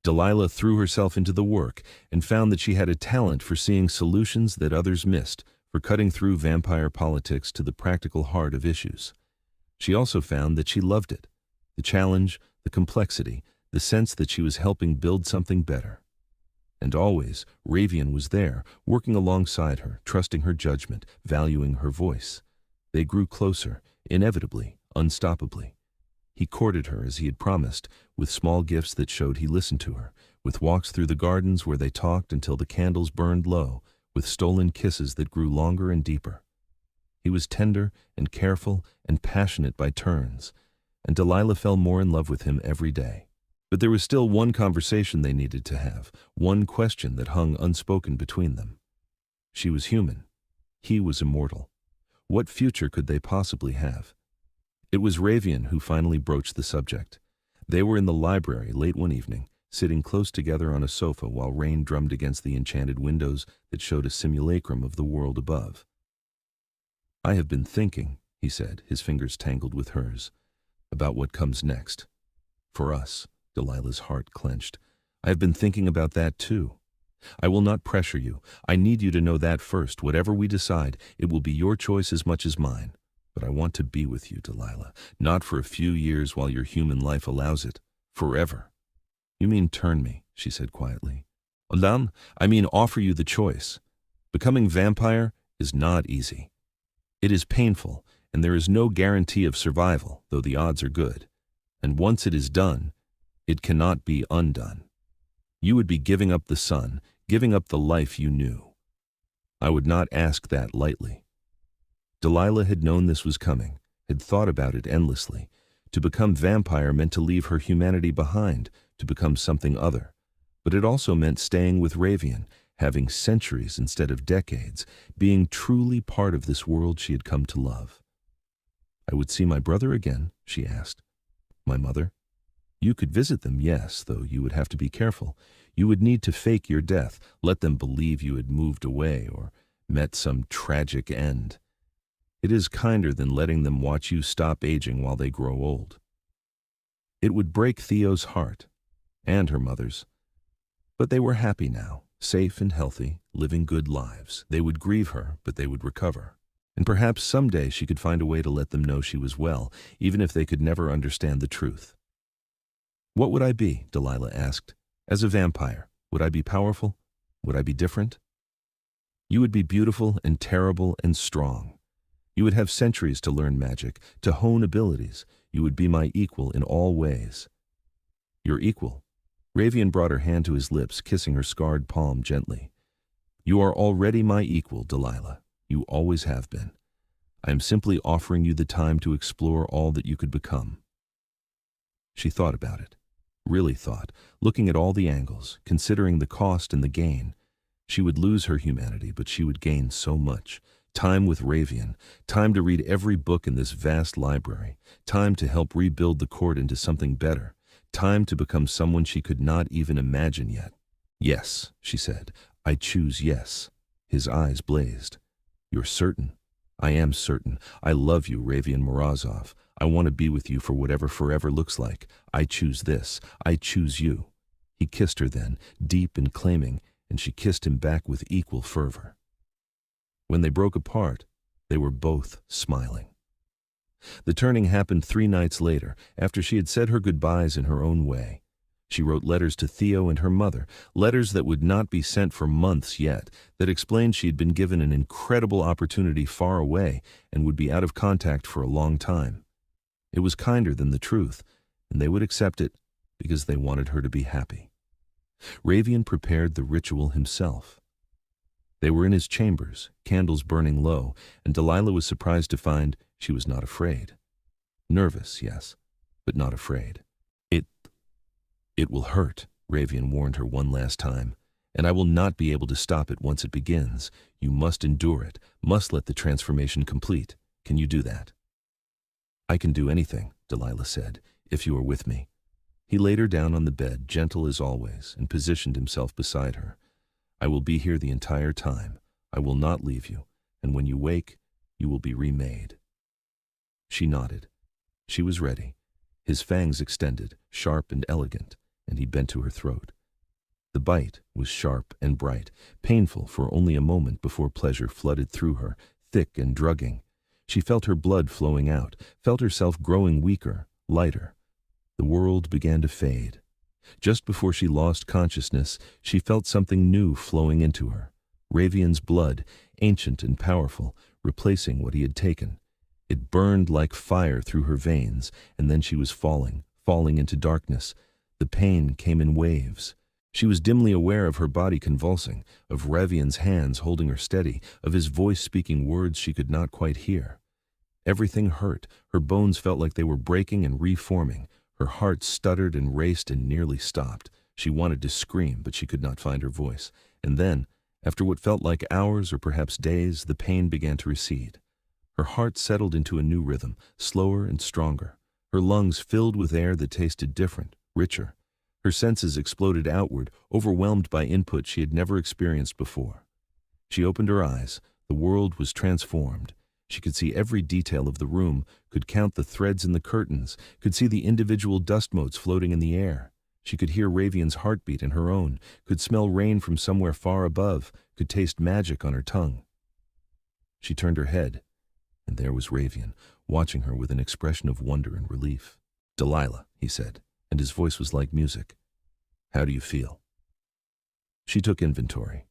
Speaker 1: Delilah threw herself into the work and found that she had a talent for seeing solutions that others missed, for cutting through vampire politics to the practical heart of issues. She also found that she loved it, the challenge, the complexity, the sense that she was helping build something better. And always, Ravian was there, working alongside her, trusting her judgment, valuing her voice. They grew closer, inevitably, unstoppably. He courted her as he had promised, with small gifts that showed he listened to her, with walks through the gardens where they talked until the candles burned low, with stolen kisses that grew longer and deeper. He was tender and careful and passionate by turns, and Delilah fell more in love with him every day. But there was still one conversation they needed to have, one question that hung unspoken between them. She was human. He was immortal. What future could they possibly have? It was Ravian who finally broached the subject. They were in the library late one evening, sitting close together on a sofa while rain drummed against the enchanted windows that showed a simulacrum of the world above. "I have been thinking," he said, his fingers tangled with hers, "about what comes next. For us." Delilah's heart clenched. "I have been thinking about that too. I will not pressure you. I need you to know that first. Whatever we decide, it will be your choice as much as mine. But I want to be with you, Delilah. Not for a few years while your human life allows it. Forever." "You mean turn me," she said quietly. "Madame, I mean offer you the choice. Becoming vampire is not easy. It is painful, and there is no guarantee of survival, though the odds are good. And once it is done, it cannot be undone. You would be giving up the sun, giving up the life you knew. I would not ask that lightly." Delilah had known this was coming, had thought about it endlessly. To become vampire meant to leave her humanity behind, to become something other. But it also meant staying with Ravian, having centuries instead of decades, being truly part of this world she had come to love. "I would see my brother again?" she asked. "My mother?" "You could visit them, yes, though you would have to be careful. You would need to fake your death, let them believe you had moved away or met some tragic end. It is kinder than letting them watch you stop aging while they grow old." It would break Theo's heart, and her mother's. But they were happy now, safe and healthy, living good lives. They would grieve her, but they would recover. And perhaps someday she could find a way to let them know she was well, even if they could never understand the truth. "What would I be?" Delilah asked. "As a vampire, would I be powerful? Would I be different?" "You would be beautiful and terrible and strong. You would have centuries to learn magic, to hone abilities. You would be my equal in all ways." "Your equal?" Ravian brought her hand to his lips, kissing her scarred palm gently. "You are already my equal, Delilah. You always have been. I am simply offering you the time to explore all that you could become." She thought about it, really thought, looking at all the angles, considering the cost and the gain. She would lose her humanity, but she would gain so much. Time with Ravian, time to read every book in this vast library, time to help rebuild the court into something better, time to become someone she could not even imagine yet. "Yes," she said, "I choose yes." His eyes blazed. "You're certain?" "I am certain. I love you, Ravian Morozov. I want to be with you for whatever forever looks like. I choose this. I choose you." He kissed her then, deep and claiming, and she kissed him back with equal fervor. When they broke apart, they were both smiling. The turning happened 3 nights later, after she had said her goodbyes in her own way. She wrote letters to Theo and her mother, letters that would not be sent for months yet, that explained she had been given an incredible opportunity far away and would be out of contact for a long time. It was kinder than the truth, and they would accept it because they wanted her to be happy. Ravian prepared the ritual himself. They were in his chambers, candles burning low, and Delilah was surprised to find she was not afraid. Nervous, yes, but not afraid. It will hurt," Ravian warned her one last time, "and I will not be able to stop it once it begins. You must endure it, must let the transformation complete. Can you do that?" "I can do anything," Delilah said, "if you are with me." He laid her down on the bed, gentle as always, and positioned himself beside her. "I will be here the entire time. I will not leave you, and when you wake, you will be remade." She nodded. She was ready. His fangs extended, sharp and elegant, and he bent to her throat. The bite was sharp and bright, painful for only a moment before pleasure flooded through her, thick and drugging. She felt her blood flowing out, felt herself growing weaker, lighter. The world began to fade. Just before she lost consciousness, she felt something new flowing into her. Ravian's blood, ancient and powerful, replacing what he had taken. It burned like fire through her veins, and then she was falling into darkness. The pain came in waves. She was dimly aware of her body convulsing, of Ravian's hands holding her steady, of his voice speaking words she could not quite hear. Everything hurt. Her bones felt like they were breaking and reforming. Her heart stuttered and raced and nearly stopped. She wanted to scream, but she could not find her voice. And then, after what felt like hours or perhaps days, the pain began to recede. Her heart settled into a new rhythm, slower and stronger. Her lungs filled with air that tasted different, richer. Her senses exploded outward, overwhelmed by input she had never experienced before. She opened her eyes. The world was transformed. She could see every detail of the room, could count the threads in the curtains, could see the individual dust motes floating in the air. She could hear Ravian's heartbeat in her own, could smell rain from somewhere far above, could taste magic on her tongue. She turned her head, and there was Ravian, watching her with an expression of wonder and relief. "Delilah," he said, and his voice was like music. "How do you feel?" She took inventory.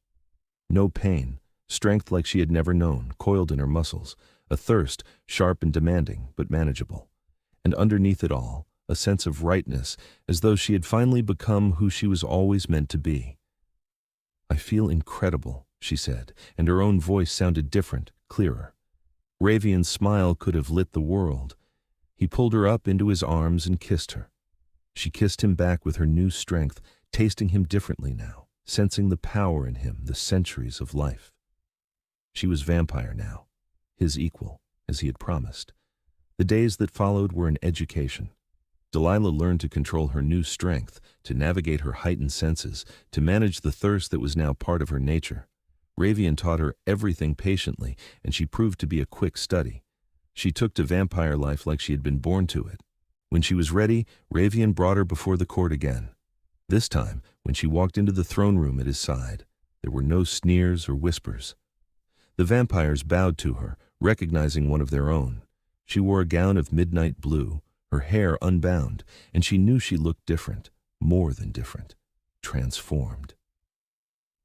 Speaker 1: No pain, strength like she had never known, coiled in her muscles, a thirst, sharp and demanding, but manageable. And underneath it all, a sense of rightness, as though she had finally become who she was always meant to be. "I feel incredible," she said, and her own voice sounded different, clearer. Ravian's smile could have lit the world. He pulled her up into his arms and kissed her. She kissed him back with her new strength, tasting him differently now, sensing the power in him, the centuries of life. She was vampire now, his equal, as he had promised. The days that followed were an education. Delilah learned to control her new strength, to navigate her heightened senses, to manage the thirst that was now part of her nature. Ravian taught her everything patiently, and she proved to be a quick study. She took to vampire life like she had been born to it. When she was ready, Ravian brought her before the court again. This time, when she walked into the throne room at his side, there were no sneers or whispers. The vampires bowed to her, recognizing one of their own. She wore a gown of midnight blue, her hair unbound, and she knew she looked different, more than different, transformed.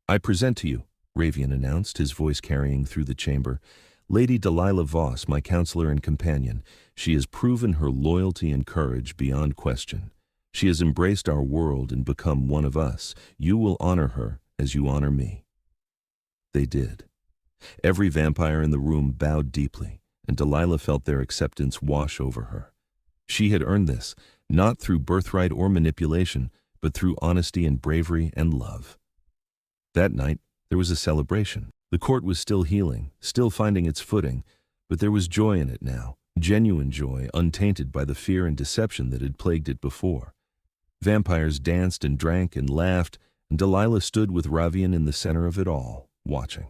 Speaker 1: "I present to you," Ravian announced, his voice carrying through the chamber, "Lady Delilah Voss, my counselor and companion. She has proven her loyalty and courage beyond question. She has embraced our world and become one of us. You will honor her as you honor me." They did. Every vampire in the room bowed deeply, and Delilah felt their acceptance wash over her. She had earned this, not through birthright or manipulation, but through honesty and bravery and love. That night, there was a celebration. The court was still healing, still finding its footing, but there was joy in it now, genuine joy, untainted by the fear and deception that had plagued it before. Vampires danced and drank and laughed, and Delilah stood with Ravian in the center of it all, watching.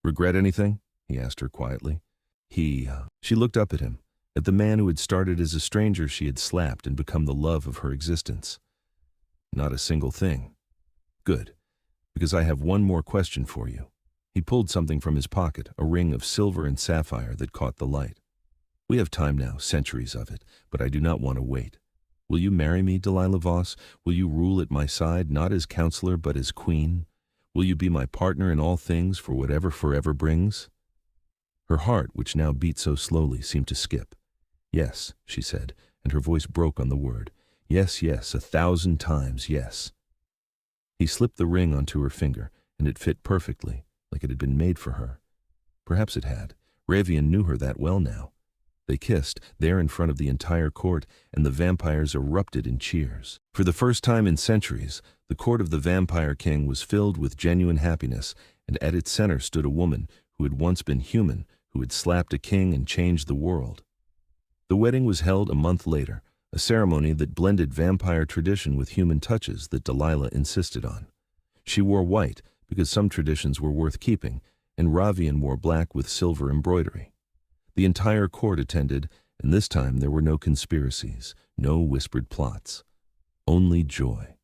Speaker 1: "Regret anything?" he asked her quietly. She looked up at him, at the man who had started as a stranger she had slapped and become the love of her existence. "Not a single thing." "Good, because I have one more question for you." He pulled something from his pocket, a ring of silver and sapphire that caught the light. "We have time now, centuries of it, but I do not want to wait. Will you marry me, Delilah Voss? Will you rule at my side, not as counselor, but as queen? Will you be my partner in all things for whatever forever brings?" Her heart, which now beat so slowly, seemed to skip. "Yes," she said, and her voice broke on the word. "Yes, yes, 1,000 times yes." He slipped the ring onto her finger, and it fit perfectly, like it had been made for her. Perhaps it had. Ravian knew her that well now. They kissed, there in front of the entire court, and the vampires erupted in cheers. For the first time in centuries, the court of the Vampire King was filled with genuine happiness, and at its center stood a woman who had once been human, who had slapped a king and changed the world. The wedding was held a month later, a ceremony that blended vampire tradition with human touches that Delilah insisted on. She wore white, because some traditions were worth keeping, and Ravian wore black with silver embroidery. The entire court attended, and this time there were no conspiracies, no whispered plots. Only joy.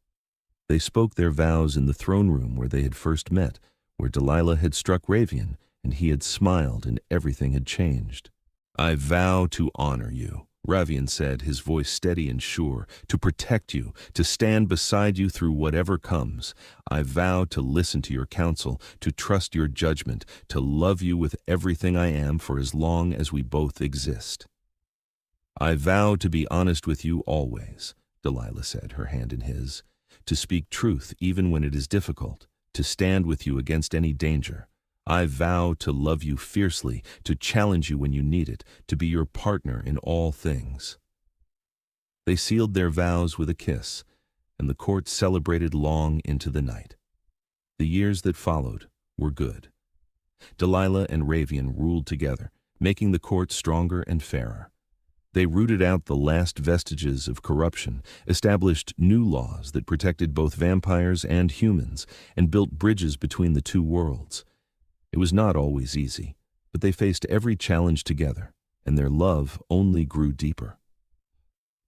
Speaker 1: They spoke their vows in the throne room where they had first met, where Delilah had struck Ravian, and he had smiled and everything had changed. "I vow to honor you," Ravian said, his voice steady and sure, to protect you, to stand beside you through whatever comes. I vow to listen to your counsel, to trust your judgment, to love you with everything I am for as long as we both exist. I vow to be honest with you always, Delilah said, her hand in his, to speak truth even when it is difficult, to stand with you against any danger. I vow to love you fiercely, to challenge you when you need it, to be your partner in all things. They sealed their vows with a kiss, and the court celebrated long into the night. The years that followed were good. Delilah and Ravian ruled together, making the court stronger and fairer. They rooted out the last vestiges of corruption, established new laws that protected both vampires and humans, and built bridges between the two worlds. It was not always easy, but they faced every challenge together, and their love only grew deeper.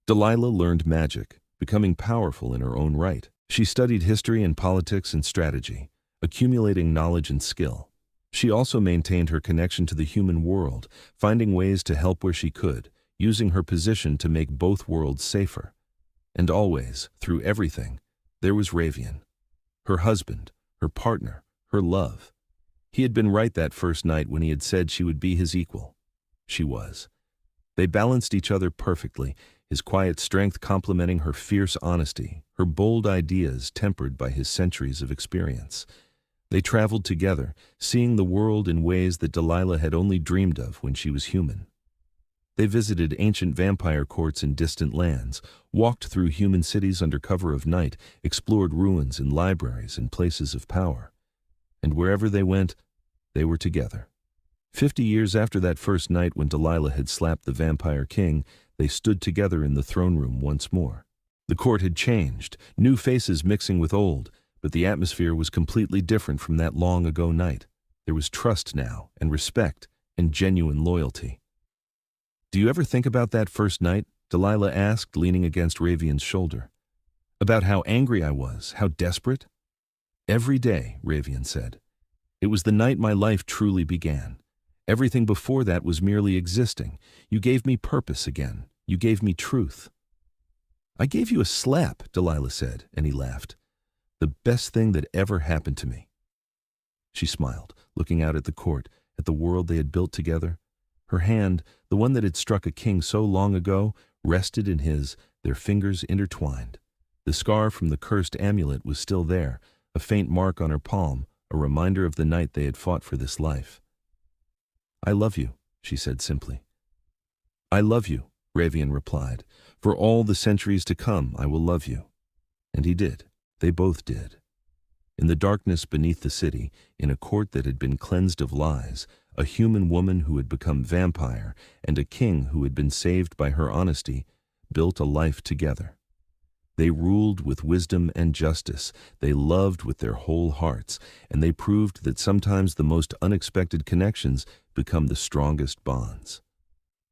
Speaker 1: Delilah learned magic, becoming powerful in her own right. She studied history and politics and strategy, accumulating knowledge and skill. She also maintained her connection to the human world, finding ways to help where she could, using her position to make both worlds safer. And always, through everything, there was Ravian, her husband, her partner, her love. He had been right that first night when he had said she would be his equal. She was. They balanced each other perfectly, his quiet strength complementing her fierce honesty, her bold ideas tempered by his centuries of experience. They traveled together, seeing the world in ways that Delilah had only dreamed of when she was human. They visited ancient vampire courts in distant lands, walked through human cities under cover of night, explored ruins and libraries and places of power. And wherever they went, they were together. 50 years after that first night when Delilah had slapped the vampire king, they stood together in the throne room once more. The court had changed, new faces mixing with old, but the atmosphere was completely different from that long-ago night. There was trust now, and respect, and genuine loyalty. "Do you ever think about that first night?" Delilah asked, leaning against Ravian's shoulder. "About how angry I was, how desperate?" "Every day," Ravian said. "It was the night my life truly began. Everything before that was merely existing. You gave me purpose again. You gave me truth." "I gave you a slap," Delilah said, and he laughed. "The best thing that ever happened to me." She smiled, looking out at the court, at the world they had built together. Her hand, the one that had struck a king so long ago, rested in his, their fingers intertwined. The scar from the cursed amulet was still there, a faint mark on her palm, a reminder of the night they had fought for this life. "I love you," she said simply. "I love you," Ravian replied. "For all the centuries to come, I will love you." And he did. They both did. In the darkness beneath the city, in a court that had been cleansed of lies, a human woman who had become vampire and a king who had been saved by her honesty built a life together. They ruled with wisdom and justice, they loved with their whole hearts, and they proved that sometimes the most unexpected connections become the strongest bonds.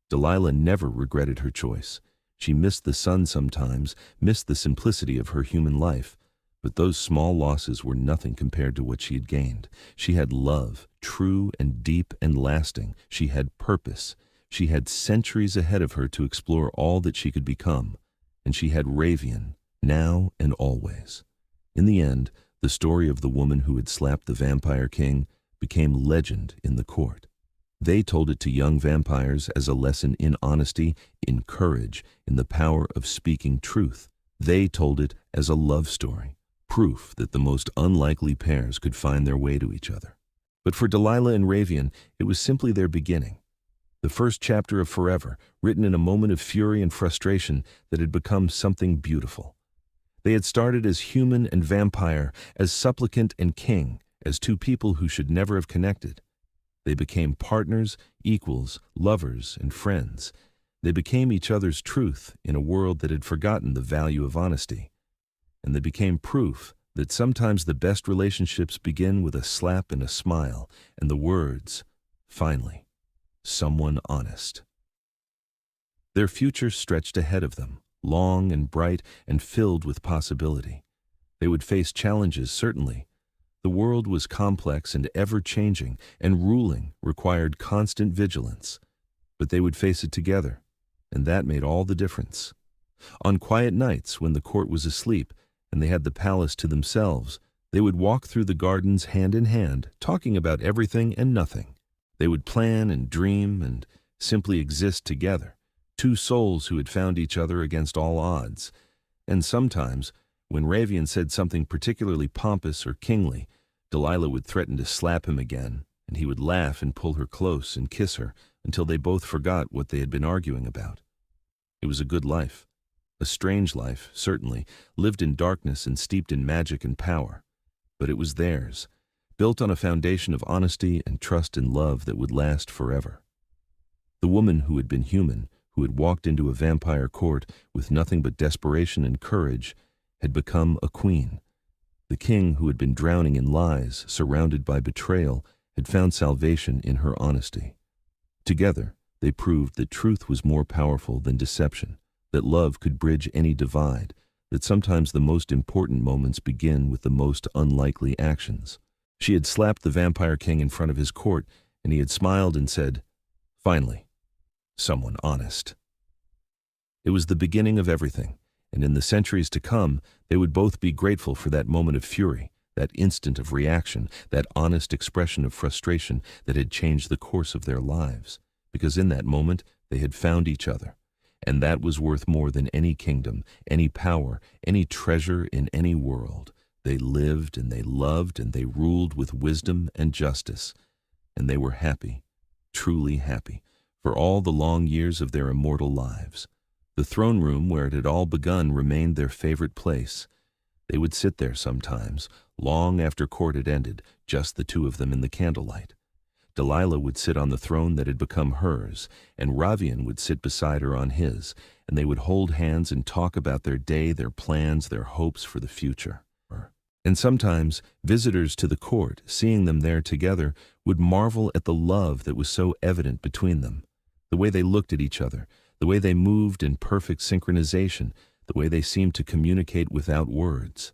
Speaker 1: Delilah never regretted her choice. She missed the sun sometimes, missed the simplicity of her human life, but those small losses were nothing compared to what she had gained. She had love, true and deep and lasting. She had purpose. She had centuries ahead of her to explore all that she could become. And she had Ravian, now and always. In the end, the story of the woman who had slapped the vampire king became legend in the court. They told it to young vampires as a lesson in honesty, in courage, in the power of speaking truth. They told it as a love story, proof that the most unlikely pairs could find their way to each other. But for Delilah and Ravian, it was simply their beginning. The first chapter of forever, written in a moment of fury and frustration that had become something beautiful. They had started as human and vampire, as supplicant and king, as two people who should never have connected. They became partners, equals, lovers, and friends. They became each other's truth in a world that had forgotten the value of honesty. And they became proof that sometimes the best relationships begin with a slap and a smile, and the words, finally, someone honest. Their future stretched ahead of them, long and bright and filled with possibility. They would face challenges, certainly. The world was complex and ever-changing, and ruling required constant vigilance. But they would face it together, and that made all the difference. On quiet nights, when the court was asleep and they had the palace to themselves, they would walk through the gardens hand in hand, talking about everything and nothing. They would plan and dream and simply exist together, two souls who had found each other against all odds. And sometimes, when Ravian said something particularly pompous or kingly, Delilah would threaten to slap him again, and he would laugh and pull her close and kiss her until they both forgot what they had been arguing about. It was a good life. A strange life, certainly, lived in darkness and steeped in magic and power. But it was theirs, built on a foundation of honesty and trust and love that would last forever. The woman who had been human, who had walked into a vampire court with nothing but desperation and courage, had become a queen. The king who had been drowning in lies, surrounded by betrayal, had found salvation in her honesty. Together, they proved that truth was more powerful than deception, that love could bridge any divide, that sometimes the most important moments begin with the most unlikely actions. She had slapped the vampire king in front of his court, and he had smiled and said, "Finally, someone honest." It was the beginning of everything, and in the centuries to come, they would both be grateful for that moment of fury, that instant of reaction, that honest expression of frustration that had changed the course of their lives, because in that moment they had found each other. And that was worth more than any kingdom, any power, any treasure in any world. They lived and they loved and they ruled with wisdom and justice. And they were happy, truly happy, for all the long years of their immortal lives. The throne room where it had all begun remained their favorite place. They would sit there sometimes, long after court had ended, just the two of them in the candlelight. Delilah would sit on the throne that had become hers, and Ravian would sit beside her on his, and they would hold hands and talk about their day, their plans, their hopes for the future. And sometimes visitors to the court, seeing them there together, would marvel at the love that was so evident between them, the way they looked at each other, the way they moved in perfect synchronization, the way they seemed to communicate without words.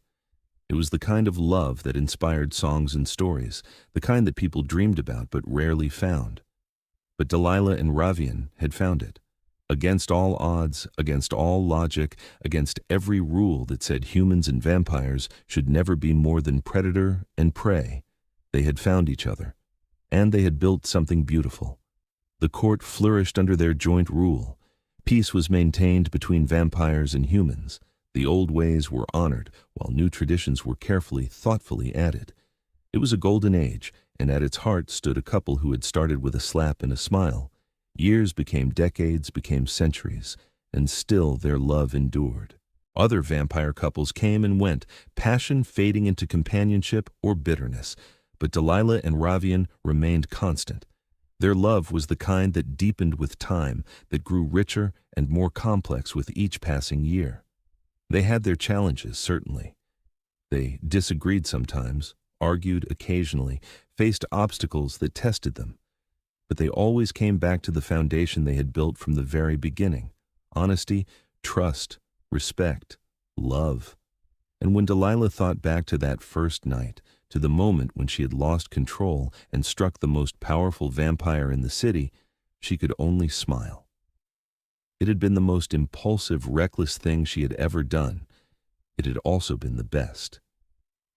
Speaker 1: It was the kind of love that inspired songs and stories, the kind that people dreamed about but rarely found. But Delilah and Ravian had found it. Against all odds, against all logic, against every rule that said humans and vampires should never be more than predator and prey, they had found each other. And they had built something beautiful. The court flourished under their joint rule. Peace was maintained between vampires and humans. The old ways were honored, while new traditions were carefully, thoughtfully added. It was a golden age, and at its heart stood a couple who had started with a slap and a smile. Years became decades, became centuries, and still their love endured. Other vampire couples came and went, passion fading into companionship or bitterness, but Delilah and Ravian remained constant. Their love was the kind that deepened with time, that grew richer and more complex with each passing year. They had their challenges, certainly. They disagreed sometimes, argued occasionally, faced obstacles that tested them. But they always came back to the foundation they had built from the very beginning: honesty, trust, respect, love. And when Delilah thought back to that first night, to the moment when she had lost control and struck the most powerful vampire in the city, she could only smile. It had been the most impulsive, reckless thing she had ever done. It had also been the best.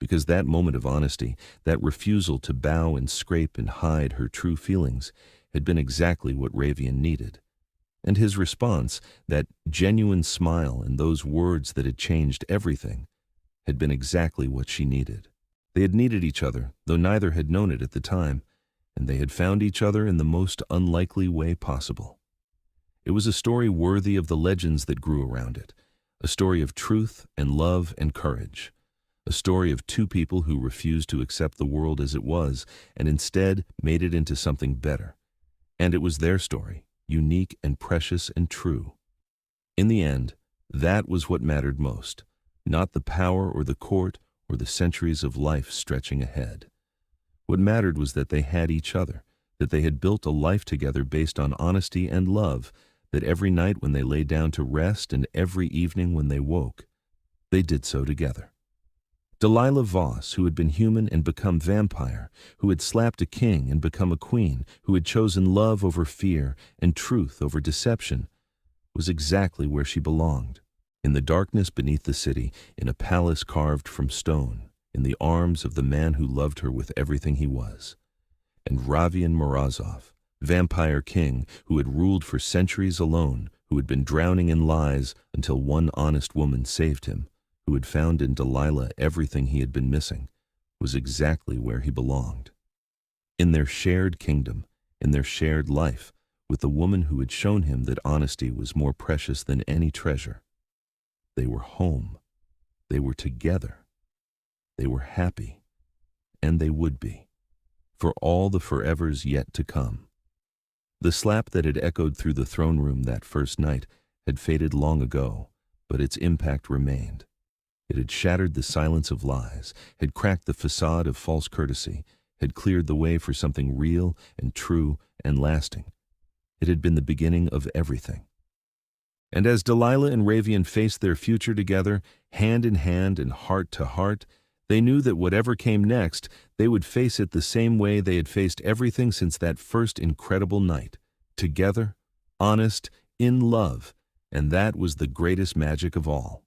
Speaker 1: Because that moment of honesty, that refusal to bow and scrape and hide her true feelings, had been exactly what Ravian needed. And his response, that genuine smile and those words that had changed everything, had been exactly what she needed. They had needed each other, though neither had known it at the time, and they had found each other in the most unlikely way possible. It was a story worthy of the legends that grew around it, a story of truth and love and courage, a story of two people who refused to accept the world as it was and instead made it into something better. And it was their story, unique and precious and true. In the end, that was what mattered most, not the power or the court or the centuries of life stretching ahead. What mattered was that they had each other, that they had built a life together based on honesty and love, that every night when they lay down to rest and every evening when they woke, they did so together. Delilah Voss, who had been human and become vampire, who had slapped a king and become a queen, who had chosen love over fear and truth over deception, was exactly where she belonged. In the darkness beneath the city, in a palace carved from stone, in the arms of the man who loved her with everything he was. And Ravian Morozov, vampire king who had ruled for centuries alone, who had been drowning in lies until one honest woman saved him, who had found in Delilah everything he had been missing, was exactly where he belonged. In their shared kingdom, in their shared life, with the woman who had shown him that honesty was more precious than any treasure. They were home. They were together. They were happy. And they would be, for all the forevers yet to come. The slap that had echoed through the throne room that first night had faded long ago, but its impact remained. It had shattered the silence of lies, had cracked the facade of false courtesy, had cleared the way for something real and true and lasting. It had been the beginning of everything. And as Delilah and Ravian faced their future together, hand in hand and heart to heart, they knew that whatever came next, they would face it the same way they had faced everything since that first incredible night. Together, honest, in love, and that was the greatest magic of all.